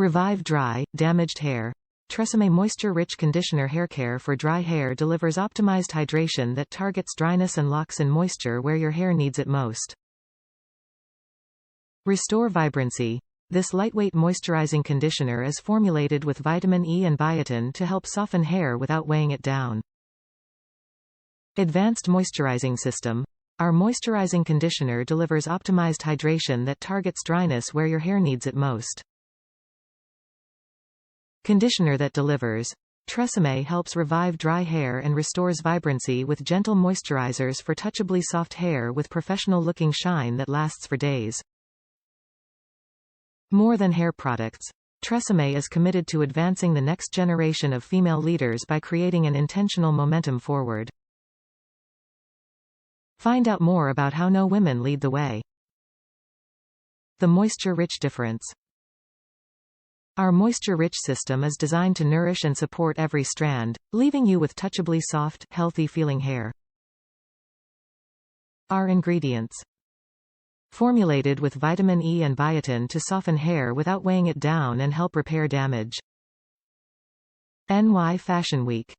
Revive dry, damaged hair. TRESemmé Moisture Rich Conditioner Hair Care for dry hair delivers optimized hydration that targets dryness and locks in moisture where your hair needs it most. Restore vibrancy. This lightweight moisturizing conditioner is formulated with vitamin E and biotin to help soften hair without weighing it down. Advanced moisturizing system. Our moisturizing conditioner delivers optimized hydration that targets dryness where your hair needs it most. Conditioner that delivers. TRESemmé helps revive dry hair and restores vibrancy with gentle moisturizers for touchably soft hair with professional-looking shine that lasts for days. More than hair products. TRESemmé is committed to advancing the next generation of female leaders by creating an intentional momentum forward. Find out more about how No Women Lead the Way. The moisture-rich difference. Our moisture-rich system is designed to nourish and support every strand, leaving you with touchably soft, healthy-feeling hair. Our ingredients. Formulated with vitamin E and biotin to soften hair without weighing it down and help repair damage. NY Fashion Week.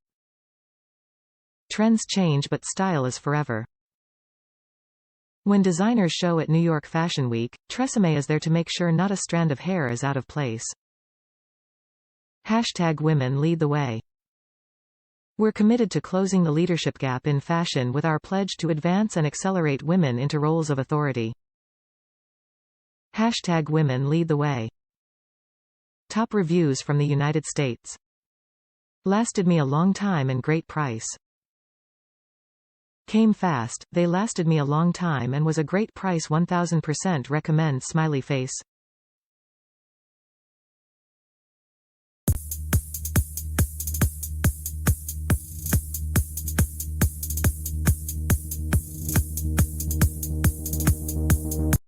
Trends change but style is forever. When designers show at New York Fashion Week, TRESemmé is there to make sure not a strand of hair is out of place. #Women Lead the Way. We're committed to closing the leadership gap in fashion with our pledge to advance and accelerate women into roles of authority. #Women Lead the Way. Top reviews from the United States. Lasted me a long time and great price. Came fast, they lasted me a long time and was a great price. 1000% recommend smiley face.